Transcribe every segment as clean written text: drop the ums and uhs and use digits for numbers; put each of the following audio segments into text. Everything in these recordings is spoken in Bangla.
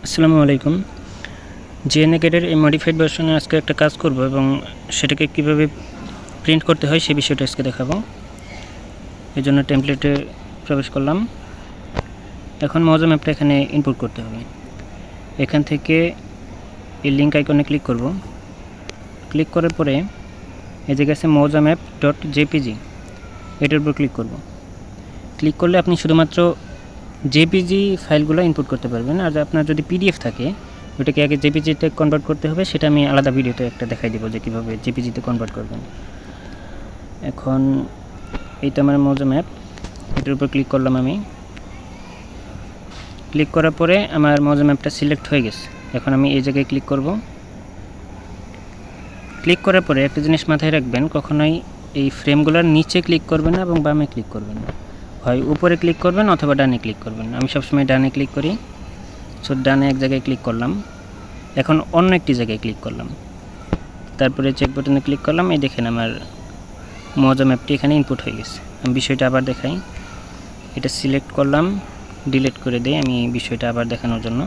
আসসালামু আলাইকুম। জেএনএকের এই মডিফাইড ভার্সনে আজকে একটা কাজ করব এবং সেটাকে কিভাবে প্রিন্ট করতে হয় সেই বিষয়টা আজকে দেখাবো। এই জন্য টেমপ্লেটে প্রবেশ করলাম। এখন মজা ম্যাপটা এখানে ইনপুট করতে হবে। এখান থেকে এই লিঙ্ক আইকনে ক্লিক করব। ক্লিক করার পরে এই জায়গায় আছে মজা ম্যাপ .jpg, এটার উপর ক্লিক করব। ক্লিক করলে আপনি শুধুমাত্র জেপিজি ফাইলগুলো ইনপুট করতে পারবেন। আর আপনার যদি পিডিএফ থাকে ওটাকে আগে জেপিজিতে কনভার্ট করতে হবে, সেটা আমি আলাদা ভিডিওতে একটা দেখাই দেবো যে কীভাবে জেপিজিতে কনভার্ট করবেন। এখন এই তো আমার মজা ম্যাপ, এটার উপর ক্লিক করলাম। আমি ক্লিক করার পরে আমার মজা ম্যাপটা সিলেক্ট হয়ে গেছে। এখন আমি এই জায়গায় ক্লিক করব। ক্লিক করার পরে একটা জিনিস মাথায় রাখবেন, কখনোই এই ফ্রেমগুলোর নিচে ক্লিক করবেন না এবং বামে ক্লিক করবেন না, হয় উপরে ক্লিক করবেন অথবা ডানে ক্লিক করবেন। আমি সবসময় ডানে ক্লিক করি। সো ডানে এক জায়গায় ক্লিক করলাম। এখন অন্য একটি জায়গায় ক্লিক করলাম, তারপরে চেক বাটনে ক্লিক করলাম। এই দেখেন আমার মজা ম্যাপটি এখানে ইনপুট হয়ে গেছে। আমি বিষয়টা আবার দেখাই। এটা সিলেক্ট করলাম, ডিলিট করে দিই আমি বিষয়টা আবার দেখানোর জন্য।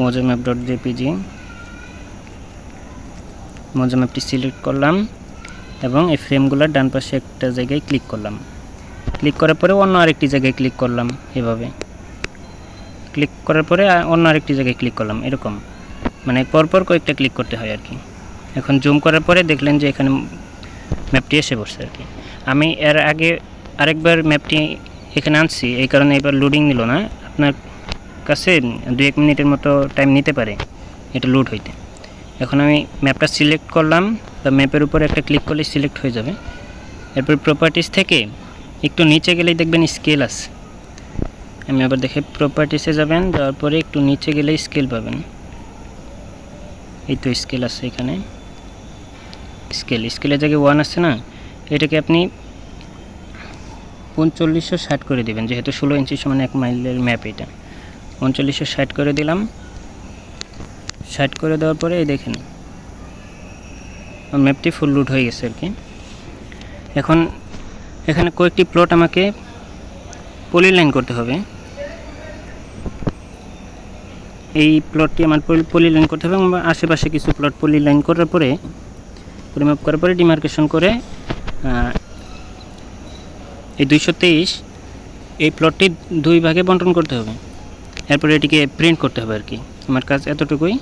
মজা ম্যাপ .jpg, মজা ম্যাপটি সিলেক্ট করলাম এবং এই ফ্রেমগুলোর ডান পাশে একটা জায়গায় ক্লিক করলাম। ক্লিক করার পরে অন্য আরেকটি জায়গায় ক্লিক করলাম, এভাবে ক্লিক করার পরে অন্য আরেকটি জায়গায় ক্লিক করলাম, এরকম মানে পরপর কয়েকটা ক্লিক করতে হয় আর কি। এখন জুম করার পরে দেখলেন যে এখানে ম্যাপটি এসে বসছে আর কি। আমি এর আগে আরেকবার ম্যাপটি এখানে আনছি, এই কারণে এবার লোডিং নিল না। আপনার কাছে 2-1 মিনিটের মতো টাইম নিতে পারে এটা লোড হইতে। এখন আমি ম্যাপটা সিলেক্ট করলাম, বা ম্যাপের উপরে একটা ক্লিক করলে সিলেক্ট হয়ে যাবে। এরপর প্রপার্টিস থেকে একটু নিচে গেলেই দেখবেন স্কেল আছে। আমি আবার দেখে প্রপার্টিসে যাবেন, যাওয়ার পরে একটু নিচে গেলেই স্কেল পাবেন। এই তো স্কেল আছে এখানে। স্কেলের জায়গায় 1 আছে না, এটাকে আপনি 3960 করে দেবেন, যেহেতু 16 ইঞ্চি সমান 1 মাইলের ম্যাপ। এটা 3960 করে দিলাম। 60 করে দেওয়ার পরে এই দেখেন ম্যাপটি ফুল লোড হয়ে গেছে আর কি। এখন এখানে কয়েকটি প্লট আমাকে পলিলাইন করতে হবে। এই প্লটটি আমার পলিলাইন করতে হবে এবং আশেপাশে কিছু প্লট পলিলাইন করার পরে, পরিমাপ করার পরে ডিমার্কেশন করে এই 223 এই প্লটটি 2 ভাগে বন্টন করতে হবে। এরপরে এটিকে প্রিন্ট করতে হবে আর কি। আমার কাজ এতটুকুই।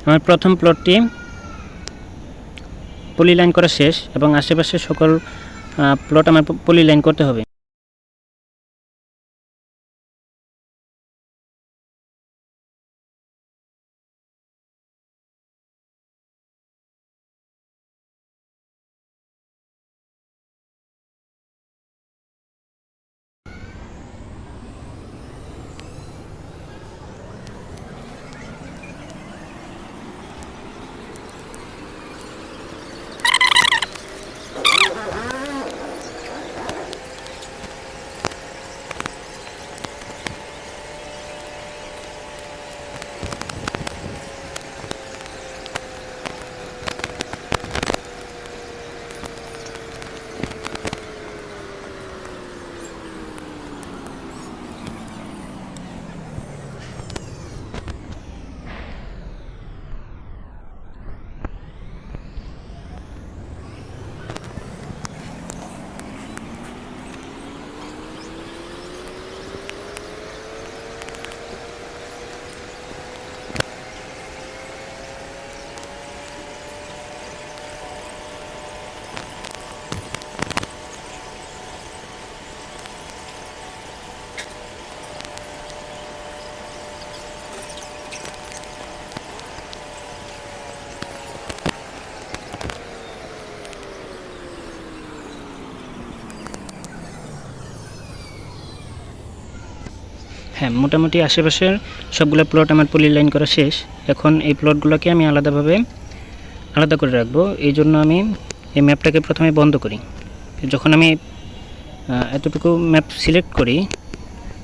আমার প্রথম প্লটটি পলিলাইন করা শেষ এবং আশেপাশে সকল প্লট আমার পলিলাইন করতে হবে। হ্যাঁ, মোটামুটি আশেপাশের সবগুলো প্লট আমার পলিলাইন করা শেষ। এখন এই প্লটগুলোকে আমি আলাদা করে রাখবো। এই জন্য আমি এই ম্যাপটাকে প্রথমে বন্ধ করি। যখন আমি এতটুকু ম্যাপ সিলেক্ট করি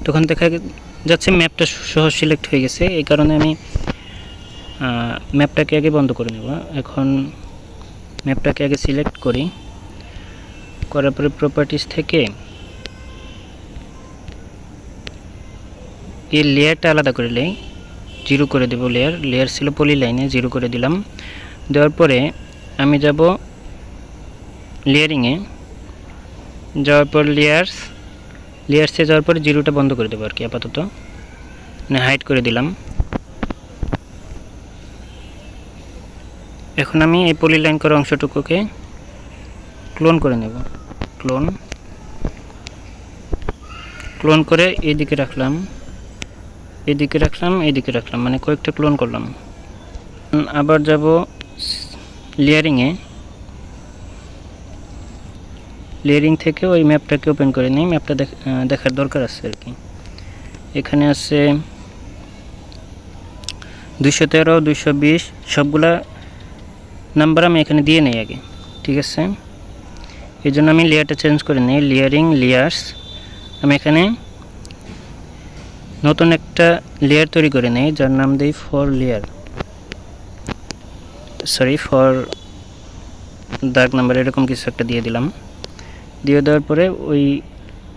তখন দেখা যাচ্ছে ম্যাপটা সহ সিলেক্ট হয়ে গেছে। এই কারণে আমি ম্যাপটাকে আগে বন্ধ করে নেব। এখন ম্যাপটাকে আগে সিলেক্ট করি, করার পরে প্রপার্টিজ থেকে এই লেয়ারটা আলাদা করে নেই, 0 করে দেব। লেয়ার ছিল পলিলাইনে, 0 করে দিলাম। দেওয়ার পরে আমি যাব লেয়ারিংয়ে, যাওয়ার পর লেয়ার্সে যাওয়ার পরে 0টা বন্ধ করে দেবো আর কি, আপাতত মানে হাইড করে দিলাম। এখন আমি এই পলিলাইন করা অংশটুকুকে ক্লোন করে নেব। ক্লোন করে এইদিকে রাখলাম, এইদিকে রাখলাম, মানে কয়েকটা ক্লোন করলাম। আবার যাব লেয়ারিংয়ে, লেয়ারিং থেকে ওই ম্যাপটাকে ওপেন করে নিই। ম্যাপটা দেখার দরকার আছে আর কি। এখানে আছে 213, 220, সবগুলা নাম্বার আমি এখানে দিয়ে নেই আগে, ঠিক আছে। এই জন্য আমি লেয়ারটা চেঞ্জ করে নিই, লেয়ার্স। আমি এখানে নতুন একটা লেয়ার তৈরি করে নেই, যার নাম দিই ফর দাগ নাম্বার, এরকম কিছু একটা দিয়ে দিলাম। দিয়ে দেওয়ার পরে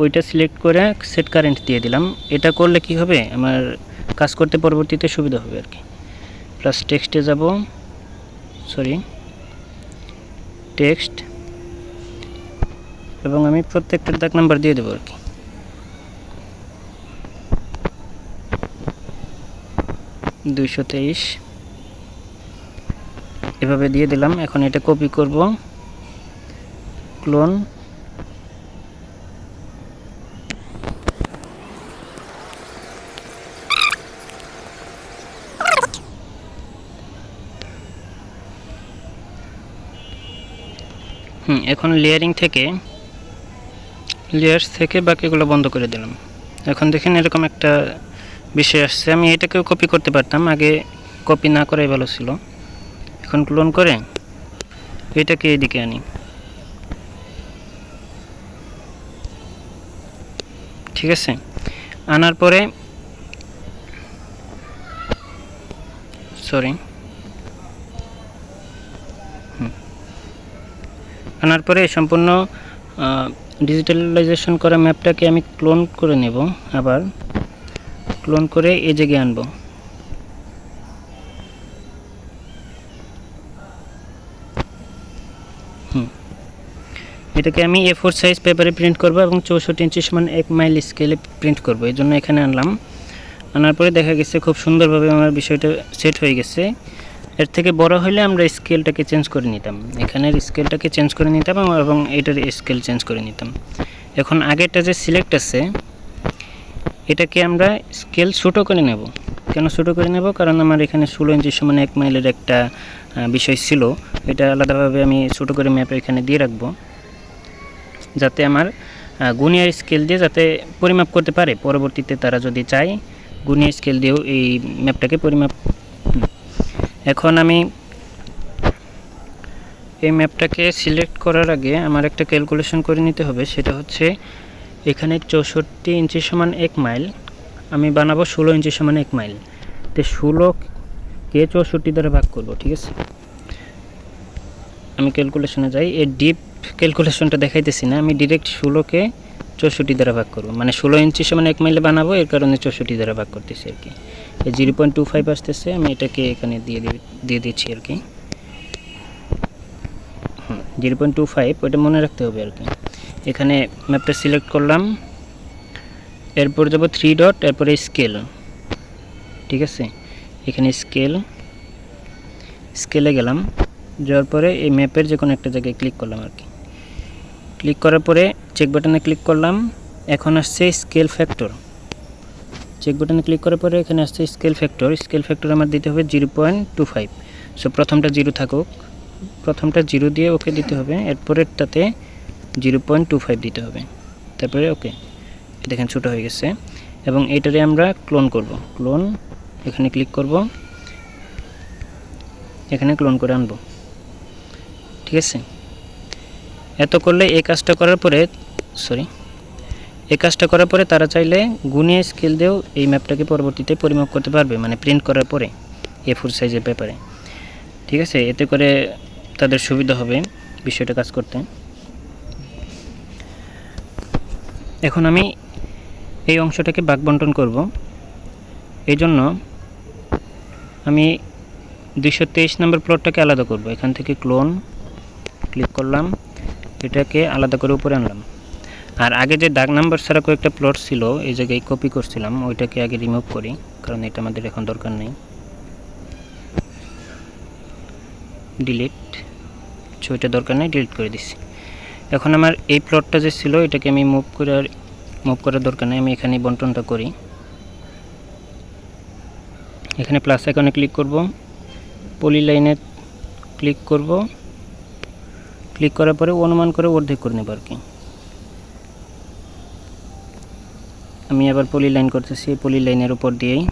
ওইটা সিলেক্ট করে সেট কারেন্ট দিয়ে দিলাম। এটা করলে কি হবে, আমার কাজ করতে পরবর্তীতে সুবিধা হবে আর কি। প্লাস টেক্সটে যাব, টেক্সট, এবং আমি প্রত্যেকটার দাগ নাম্বার দিয়ে দেবো আর কি। $223 এভাবে দিয়ে দিলাম। এখন এটা কপি করব, ক্লোন, এখন লেয়ার্স থেকে বাকিগুলো বন্ধ করে দিলাম। এখন দেখেন এরকম একটা বিষয় আসছে। আমি এটাকেও কপি করতে পারতাম, আগে কপি না করাই ভালো ছিল। এখন ক্লোন করে এটাকে এদিকে আনি, ঠিক আছে। আনার পরে সম্পূর্ণ ডিজিটালাইজেশন করা ম্যাপটাকে আমি ক্লোন করে নেব। আবার ক্লোন করে এই জায়গায় আনবো। এটাকে আমি A4 সাইজ পেপারে প্রিন্ট করব এবং 64 ইঞ্চি সমান 1 মাইল স্কেলে প্রিন্ট করব। এই জন্য এখানে আনলাম। আনার পরে দেখা গেছে খুব সুন্দরভাবে আমার বিষয়টা সেট হয়ে গেছে। এর থেকে বড় হলে আমরা স্কেলটাকে চেঞ্জ করে নিতাম, এখানের স্কেলটাকে চেঞ্জ করে নিতাম এবং এটার স্কেল চেঞ্জ করে নিতাম। এখন আগেরটা যে সিলেক্ট আছে এটাকে আমরা স্কেল ছোটো করে নেব। কেন ছোটো করে নেব, কারণ আমার এখানে 16 ইঞ্চি সমান 1 মাইলের একটা বিষয় ছিল। এটা আলাদাভাবে আমি ছোটো করে ম্যাপে এখানে দিয়ে রাখবো, যাতে আমার গুনিয়ার স্কেল দিয়ে যাতে পরিমাপ করতে পারে। পরবর্তীতে তারা যদি চায় গুনিয়ার স্কেল দিয়েও এই ম্যাপটাকে পরিমাপ। এখন আমি এই ম্যাপটাকে সিলেক্ট করার আগে আমার একটা ক্যালকুলেশন করে নিতে হবে। সেটা হচ্ছে এখানে 64 ইঞ্চি সমান 1 মাইল, আমি বানাবো 16 ইঞ্চি সমান 1 মাইল। তো 16কে 64 দ্বারা ভাগ করব, ঠিক আছে। আমি ক্যালকুলেশনে যাই, এই ডিপ ক্যালকুলেশনটা দেখাইতেছি না, আমি ডিরেক্ট 16কে 64 দ্বারা ভাগ করব। মানে 16 ইঞ্চি সমান 1 মাইলে বানাবো, এর কারণে 64 দ্বারা ভাগ করতেছি আর কি। এই 0.25 আসতেছে, আমি এটাকে এখানে দিয়ে দিচ্ছি আর কি। 0.25 ওইটা মনে রাখতে হবে আর কি। এখানে ম্যাপটা সিলেক্ট করলাম, এরপর যাব 3 ডট, এরপরে স্কেল, ঠিক আছে। এখানে স্কেলে গেলাম, যাওয়ার পরে এই ম্যাপের যে কোনো একটা জায়গায় ক্লিক করলাম আর কি। ক্লিক করার পরে চেক বাটনে ক্লিক করলাম। এখন আসছে স্কেল ফ্যাক্টর। চেক বাটনে ক্লিক করার পরে এখানে আসছে স্কেল ফ্যাক্টর আমার দিতে হবে 0.25। সো প্রথমটা 0 থাকুক, প্রথমটা 0 দিয়ে ওকে দিতে হবে, এরপরেরটাতে 0.25 দিতে হবে, তারপরে ওকে। দেখেন ছোটো হয়ে গেছে। এবং এটারে আমরা ক্লোন করব। ক্লোন, এখানে ক্লিক করব, এখানে ক্লোন করে আনবো। ঠিক আছে, এত করলে এই কাজটা করার পরে তারা চাইলে গুণিয়ে স্কেল দিয়েও এই ম্যাপটাকে পরবর্তীতে পরিমাপ করতে পারবে, মানে প্রিন্ট করার পরে A4 সাইজের পেপারে। ঠিক আছে, এতে করে তাদের সুবিধা হবে বিষয়টা কাজ করতে। এখন আমি এই অংশটাকে ভাগ বণ্টন করব। এই জন্য আমি 223 নম্বর প্লটটাকে আলাদা করব। এখান থেকে ক্লোন ক্লিক করলাম, এটাকে আলাদা করে উপরে আনলাম। আর আগে যে দাগ নাম্বার ছাড়া কয়েকটা প্লট ছিল এই জায়গায় কপি করছিলাম, ওইটাকে আগে রিমুভ করি, কারণ এটা আমাদের এখন দরকার নেই। ডিলিট, ওইটা দরকার নেই, ডিলিট করে দিছি। এখন আমার এই প্লটটা যে ছিল এটাকে আমি মুভ করার দরকার নেই, আমি এখানে বন্টনটা করি। এখানে প্লাস আইকনে ক্লিক করব, পলি লাইনে ক্লিক করব, ক্লিক করার পরে অনুমান করে অর্ধেক করে নেব আর কি। আমি আবার পলি লাইন করতেছি, পলি লাইনের উপর দিয়েই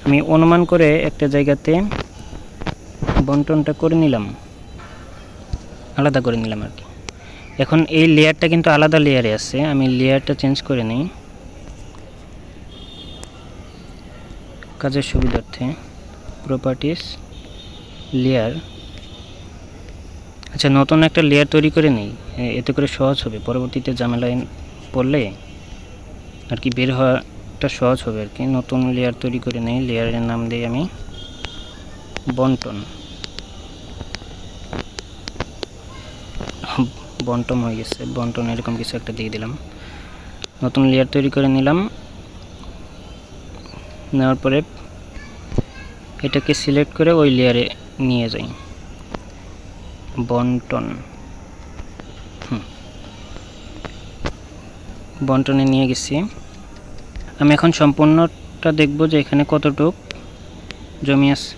আমি অনুমান করে একটা জায়গাতে বন্টনটা করে নিলাম, আলাদা করে নিলাম আর কি। এখন এই লেয়ারটা কিন্তু আলাদা লেয়ারে আছে, আমি লেয়ারটা চেঞ্জ করে নিই কাজের সুবিধার্থে। Properties, layer. আচ্ছা, নতুন একটা লেয়ার তৈরি করে নিই, এতে করে সহজ হবে, পরবর্তীতে ঝামেলায় পড়লে আর কি বের হওয়াটা সহজ হবে আর কি। নতুন লেয়ার তৈরি করে নিই, লেয়ারের নাম দিই আমি বন্টন হয়ে গেছে, বন্টন এরকম কিছু একটা দিয়ে দিলাম। নতুন লেয়ার তৈরি করে নিলাম, নেওয়ার পরে এটাকে সিলেক্ট করে ওই লেয়ারে নিয়ে যাই, বন্টনে নিয়ে গেছি। আমি এখন সম্পূর্ণটা দেখব যে এখানে কতটুক জমি আছে।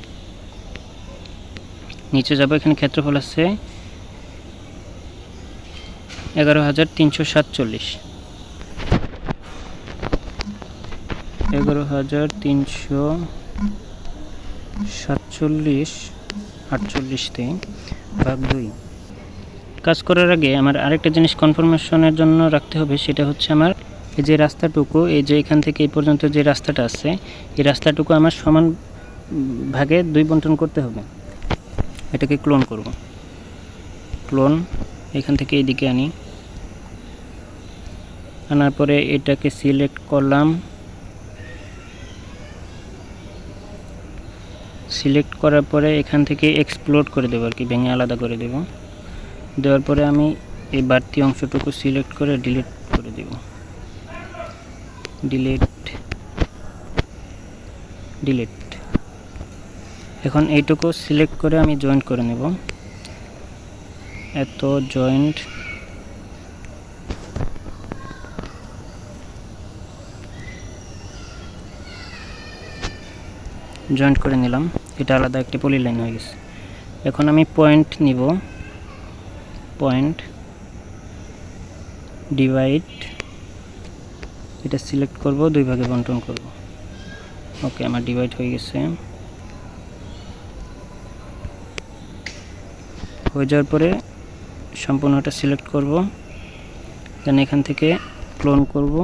নিচে যাব, এখানে ক্ষেত্রফল আছে 11,347, 11,347 48 ভাগ 2। কাজ করার আগে আমার আরেকটা জিনিস কনফার্মেশনের জন্য রাখতে হবে, সেটা হচ্ছে আমার এই যে রাস্তাটুকু, এই যে এখান থেকে এই পর্যন্ত যে রাস্তাটা আছে এই রাস্তাটুকু আমার সমান ভাগে 2 বন্টন করতে হবে। এটাকে ক্লোন করব, ক্লোন, এখান থেকে এইদিকে আনার পরে এটাকে সিলেক্ট করলাম, সিলেক্ট করার পরে এখান থেকে এক্সপ্লোড করে দেবো আর কি, ভেঙে আলাদা করে দেব। দেওয়ার পরে আমি এই বাড়তি অংশটুকু সিলেক্ট করে ডিলিট করে দেব, ডিলিট। এখন এইটুকু সিলেক্ট করে আমি জয়েন্ট করে নেব, এত জয়েন্ট করে নিলাম। এটা আলাদা একটি পলি লাইন হয়ে গেছে। এখন আমি পয়েন্ট নিব, পয়েন্ট ডিভাইড, এটা সিলেক্ট করব, 2 ভাগে বন্টন করব। ওকে, আমার ডিভাইড হয়ে গেছে। হয়ে যাওয়ার পরে সম্পূর্ণটা সিলেক্ট করব, দেন এখান থেকে ক্লোন করব,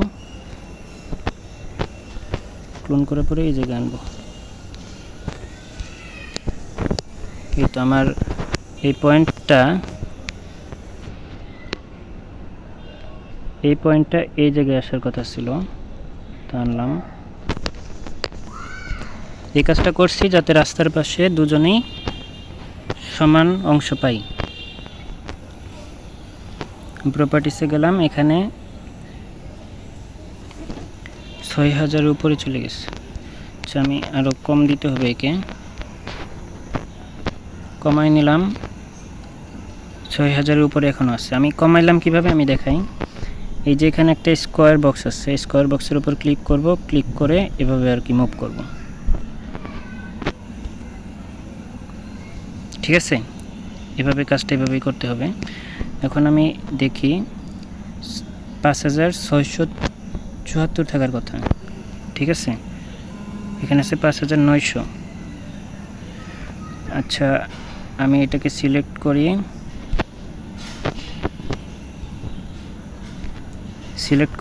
ক্লোন করার পরে এই জায়গায় আনবো। এই তো আমার এই পয়েন্টটা এই জায়গায় আসার কথা ছিল, তা আনলাম। এই কাজটা করছি যাতে রাস্তার পাশে দুজনেই সমান অংশ পাই। প্রপার্টিসে গেলাম, এখানে 6,000 উপরে চলে গেছে। আচ্ছা, আমি আরও কম দিতে হবে, একে কমাই নিলাম। 6,000 উপরে এখনও আছে। আমি কমাইলাম কিভাবে আমি দেখাই। এই যে এখানে একটা স্কোয়ার বক্স আছে, স্কোয়ার বক্সের উপর ক্লিক করব, ক্লিক করে এভাবে আর কি মুভ করব। ঠিক আছে, এভাবে কাজটা এভাবেই করতে হবে। এখন আমি দেখি 5674 থাকার কথা, ঠিক আছে, এখানে আছে 5900। আচ্ছা, আমি এটাকে সিলেক্ট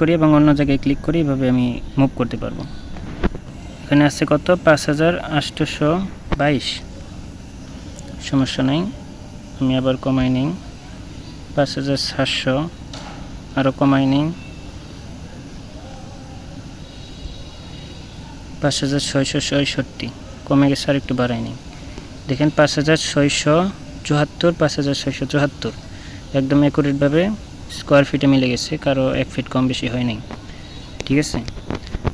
করি, এবং অন্য জায়গায় ক্লিক করি, এভাবে আমি মুভ করতে পারবো। এখানে আছে কত, 5822, সমস্যা নাই, আমি আবার কমাই নিই 5700, আরও কমাই নিই 5666, কমে গেছে, আর একটু বাড়াই নিই, দেখেন 5674, 5674 একদম অ্যাকুরেটভাবে স্কোয়ার ফিটে মিলে গেছে, কারো 1 ফিট কম বেশি হয় নাই। ঠিক আছে,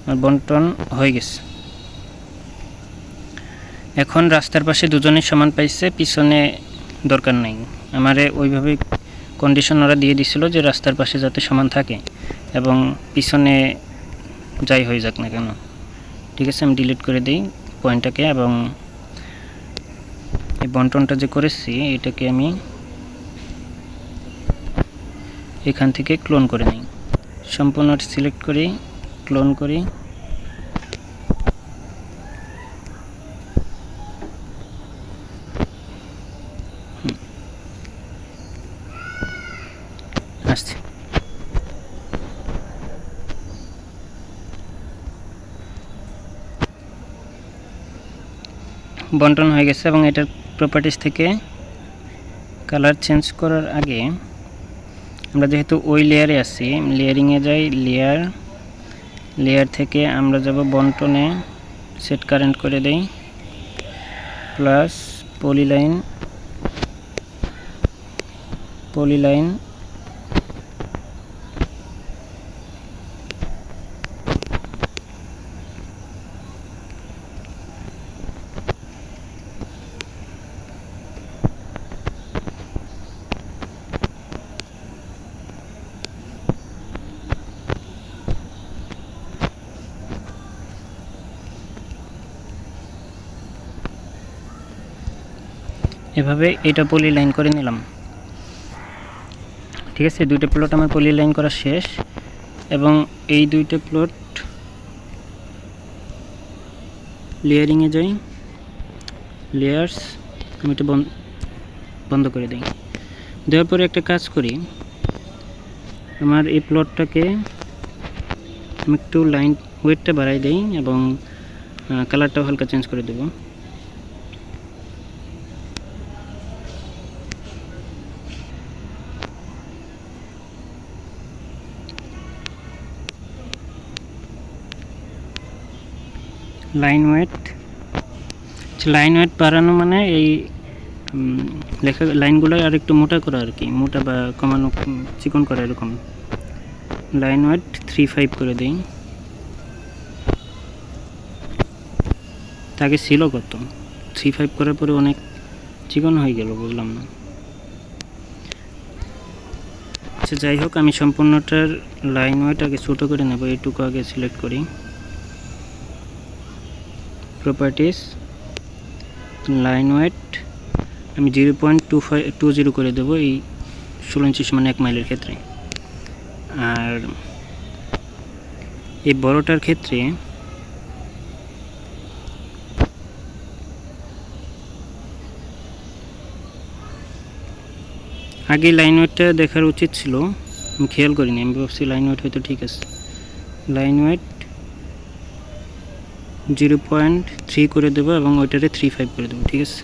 আমার বন্টন হয়ে গেছে। এখন রাস্তার পাশে দুজনেই সমান পাইছে, পিছনে দরকার নাই। আমারে ওইভাবে কন্ডিশন ওরা দিয়ে দিছিল যে রাস্তার পাশে যাতে সমান থাকে এবং পিছনে যাই হয়ে যাক না কেন। ঠিক আছে, আমি ডিলিট করে দিই পয়েন্টটাকে, এবং এই বন্টনটা যে করেছি এটাকে আমি এখান থেকে ক্লোন করে নিই, সম্পূর্ণ সিলেক্ট করি, ক্লোন করি, আসছে। বন্টন হয়ে গেছে, এবং এটার প্রপার্টিস থেকে কালার চেঞ্জ করার আগে আমরা যেহেতু ওই লেয়ারে আছি, লেয়ারিংয়ে যাই, লেয়ার থেকে আমরা যাব বন্টনে, সেট কারেন্ট করে দেই, প্লাস পলিলাইন, এভাবে এটা পলি লাইন করে নিলাম। ঠিক আছে, দুইটা প্লট আমার পলি লাইন করা শেষ, এবং এই দুইটা প্লট লেয়ারিংয়ে যাই, লেয়ার্স, আমি এটা বন্ধ করে দিই। দেওয়ার পরে একটা কাজ করি, আমার এই প্লটটাকে আমি একটু লাইন ওয়েটটা বাড়াই দিই এবং কালারটাও হালকা চেঞ্জ করে দেব। লাইন ওয়েট বাড়ানো মানে এই লেখা লাইনগুলো আর একটু মোটা করা আর কি, মোটা বা কমানো, চিকন করা, এরকম। লাইন ওয়েট 35 করে দিই। তাকে ছিল কত, 35 করার পরে অনেক চিকন হয়ে গেল, বুঝলাম না। আচ্ছা, যাই হোক, আমি সম্পূর্ণটার লাইন ওয়েট আগে ছোটো করে নেব, এইটুকু আগে সিলেক্ট করি, প্রপার্টিস, লাইন ওয়েট আমি 0.20 করে দেবো, এই 16 ইঞ্চি সমান 1 মাইলের ক্ষেত্রে। আর এই বড়টার ক্ষেত্রে আগে লাইন ওয়েটটা দেখার উচিত ছিল, আমি খেয়াল করিনি, আমি ভাবছি লাইন ওয়েট হয়তো ঠিক আছে। লাইন ওয়েট 0.3 করে দেবো এবং ওইটারে 35 করে দেবো। ঠিক আছে,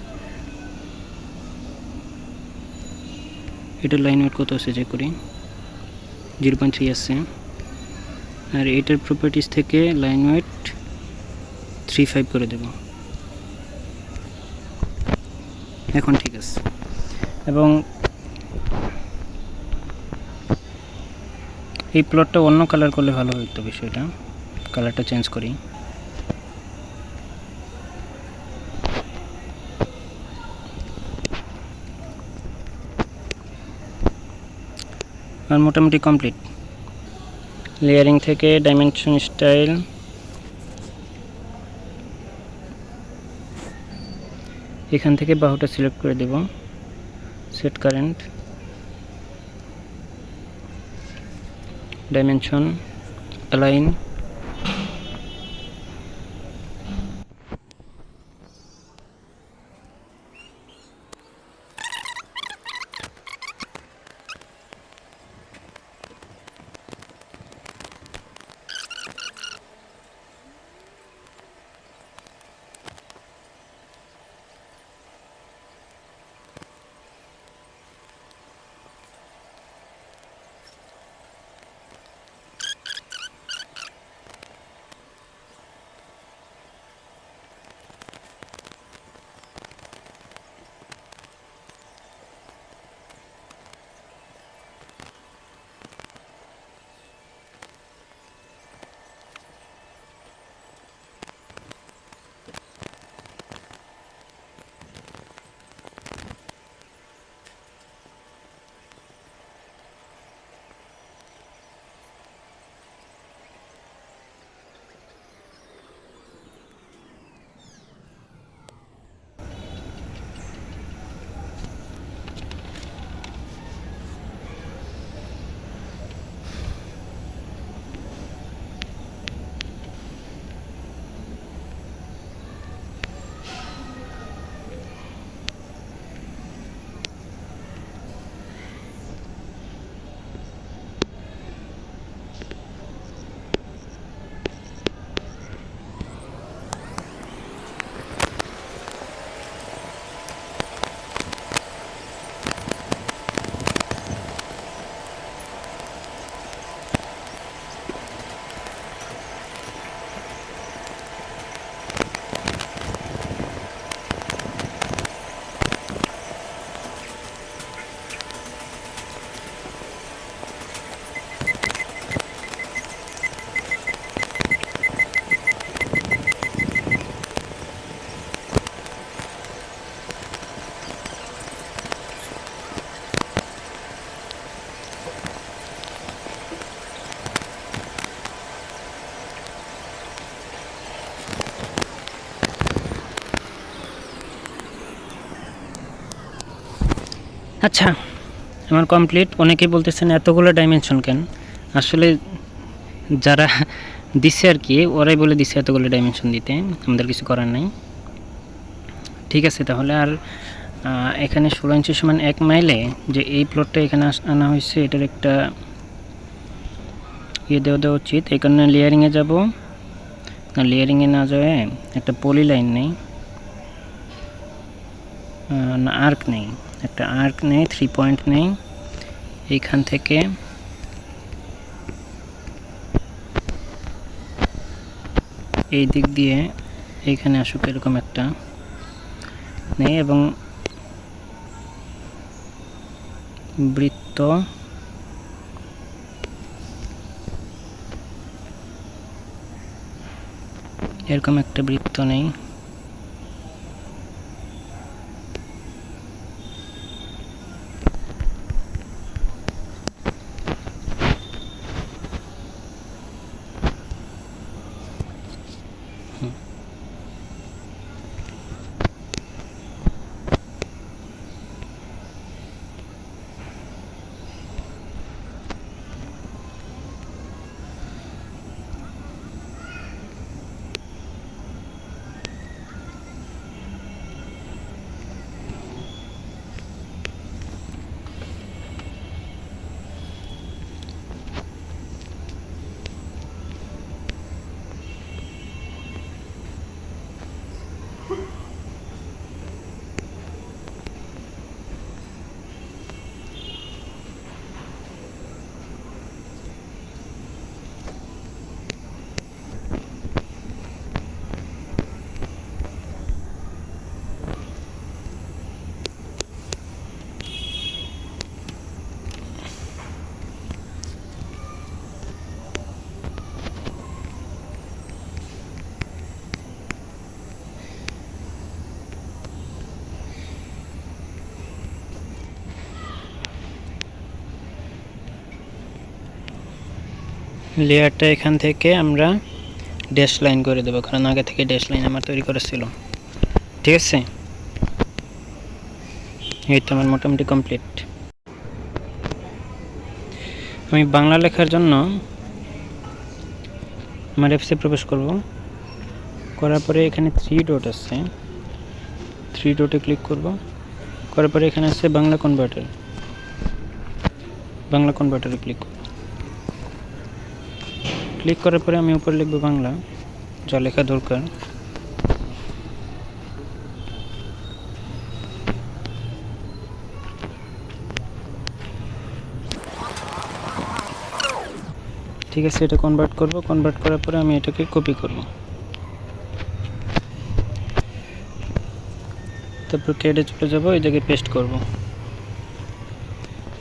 এটার লাইন ওয়েট কত আছে চেক করি, 0.3 আছে। আর এটার প্রপার্টিস থেকে লাইন ওয়েট 35 করে দেব, এখন ঠিক আছে। এবং এই প্লটটা অন্য কালার করলে ভালো হতো, বিষয়টা কালারটা চেঞ্জ করি। আর মোটামুটি কমপ্লিট। লেয়ারিং থেকে ডাইমেনশন স্টাইল, এখান থেকে বাহুটা সিলেক্ট করে দেব, সেট কারেন্ট, ডাইমেনশন, অ্যালাইন, আচ্ছা আমার কমপ্লিট। অনেকেই বলতেছেন এতগুলো ডাইমেনশন কেন, আসলে যারা দিছে আর কি ওরাই বলে দিছে এতগুলো ডাইমেনশন দিতে, আমাদের কিছু করার নাই। ঠিক আছে, তাহলে আর এখানে 16 ইঞ্চি সমান 1 মাইলে যে এই প্লটটা এখানে আনা হয়েছে এটার একটা দেওয়া উচিত। এই কারণে লেয়ারিংয়ে যাব, না লেয়ারিংয়ে না যাবে একটা পলি লাইন নেই, না আর্ক নেই, একটা আর্ক নেই, 3 পয়েন্ট নেই, এইখান থেকে এই দিক দিয়ে এইখানে আসুক এরকম একটা নেই, এবং বৃত্ত এরকম একটা বৃত্ত নেই, লেয়ারটা এখান থেকে আমরা ড্যাশ লাইন করে দেবো, কারণ আগে থেকে ড্যাশ লাইন আমার তৈরি করা ছিল। ঠিক আছে, এই তো আমার মোটামুটি কমপ্লিট। আমি বাংলা লেখার জন্য আমার অ্যাপসে প্রবেশ করব। করার পরে এখানে 3 ডট আছে, 3 ডটে ক্লিক করব। করার পরে এখানে আছে বাংলা কনভার্টার, বাংলা কনভার্টারে ক্লিক করব। ক্লিক করার পরে আমি উপরে লিখব বাংলা, যা লেখা দরকার। ঠিক আছে, এটা কনভার্ট করব। কনভার্ট করার পরে আমি এটাকে কপি করব, তারপর ক্যাডে চলে যাব, এই জায়গায় পেস্ট করব।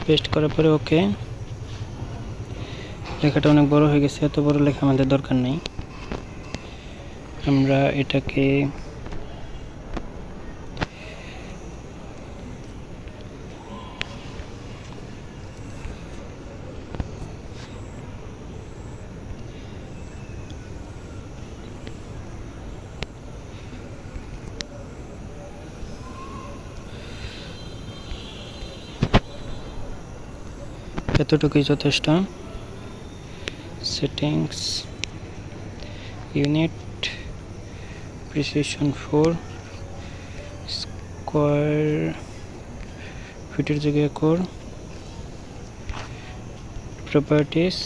পেস্ট করার পরে ওকে। লেখাটা অনেক বড় হয়ে গেছে, এত বড় লেখা আমাদের দরকার নেই। আমরা এটাকে এতটুকুই যথেষ্ট। সেটিংস, ইউনিট, প্রিসিশন 4, স্কোয়ার ফিটের জায়গায় একর, প্রপার্টিস,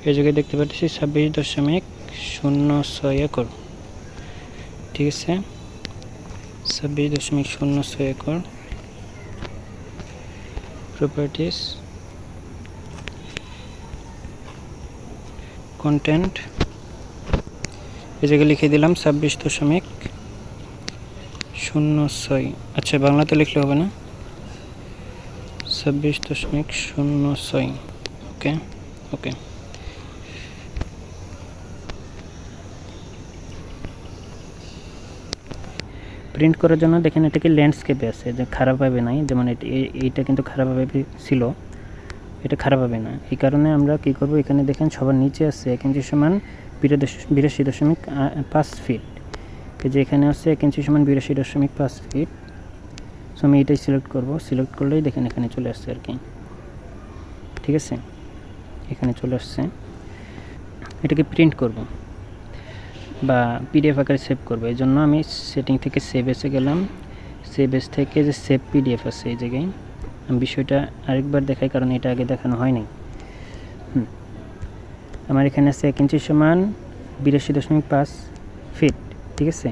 এই জায়গায় দেখতে পাচ্ছি 26.06 একর। ঠিক আছে, 26.06 একর। প্রপার্টিস, কন্টেন্ট, এই জায়গায় লিখে দিলাম 26.06। আচ্ছা, বাংলাতে লিখলে হবে না, 26.06। ওকে ওকে। প্রিন্ট করার জন্য দেখেন এটাকে ল্যান্ডস্কেপে আছে, যে খারাপভাবে নাই, যেমন এইটা কিন্তু খারাপভাবে ছিল, এটা খারাপভাবে না। এই কারণে আমরা কী করব, এখানে দেখেন সবার নিচে আছে 1 ইঞ্চি সমান 82.5 ফিট। এই যে এখানে আছে 1 ইঞ্চি সমান 82.5 ফিট। সো আমি এটাই সিলেক্ট করব। সিলেক্ট করলেই দেখেন এখানে চলে আসছে আর কি। ঠিক আছে, এখানে চলে আসছে। এটাকে প্রিন্ট করব বা পিডিএফ আকারে সেভ করব। এই জন্য আমি সেটিং থেকে সেভ এসে গেলাম। সেভ এস থেকে যে সেভ পিডিএফ আছে এই জায়গায়, আমি বিষয়টা আরেকবার দেখাই, কারণ এটা আগে দেখানো হয়নি। আমার এখানে আছে 1 ইঞ্চি সমান 82.5 ফিট। ঠিক আছে,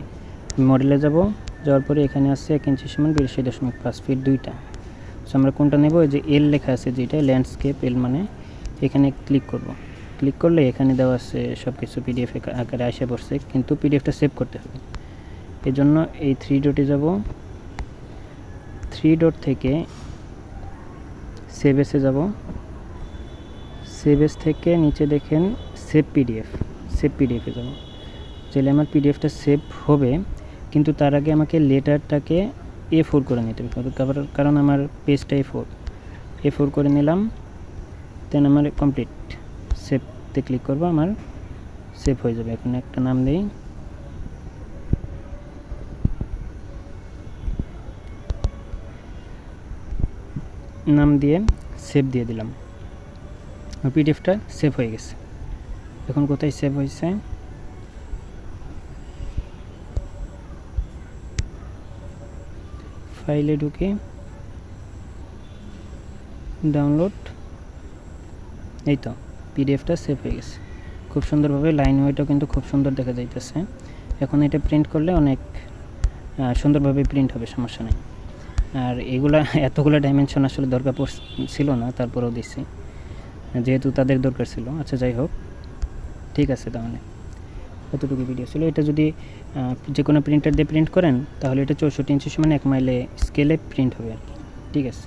মডেলে যাব, যাওয়ার পরে এখানে আছে 1 ইঞ্চি সমান 82.5 ফিট, দুইটা। সো আমরা কোনটা নেব, এই যে এল লেখা আছে যেটা ল্যান্ডস্কেপ এল, মানে এখানে ক্লিক করব। ক্লিক করলে এখানে দেওয়া আছে সব কিছু পিডিএফ আকারে আসে পড়ছে, কিন্তু পিডিএফটা সেভ করতে হবে। এই জন্য এই 3 ডটে যাব, 3 ডট থেকে সেভ এসে যাব। সেভ এস থেকে নিচে দেখেন সেভ পিডিএফ, সেভ পিডিএফে যাব। চাইলে আমার পিডিএফটা সেভ হবে, কিন্তু তার আগে আমাকে লেটারটাকে A4 করে নিতে হবে, কারণ আমার পেজটা A4 করে নিলাম। দেন আমার কমপ্লিট। সেভতে ক্লিক করব, আমার সেভ হয়ে যাবে। এখন একটা নাম দিই, নাম দিয়ে সেভ দিয়ে দিলাম। পিডিএফটা সেভ হয়ে গেছে। এখন কোথায় সেভ হয়েছে, ফাইলে ঢুকে ডাউনলোড, এই তো পিডিএফটা সেভ হয়ে গেছে খুব সুন্দরভাবে। লাইন ওয়েটাও কিন্তু খুব সুন্দর দেখা যাইতেছে। এখন এটা প্রিন্ট করলে অনেক সুন্দরভাবে প্রিন্ট হবে, সমস্যা নেই। আর এতগুলো ডাইমেনশন আসলে দরকার ছিল না, তারপরেও দিচ্ছি যেহেতু তাদের দরকার ছিল। আচ্ছা, যাই হোক, ঠিক আছে। তাহলে এতটুকু ভিডিও ছিল। এটা যদি যে কোনো প্রিন্টার দিয়ে প্রিন্ট করেন তাহলে এটা 64 ইঞ্চি সমান 1 মাইলে স্কেলে প্রিন্ট হবে আর কি। ঠিক আছে।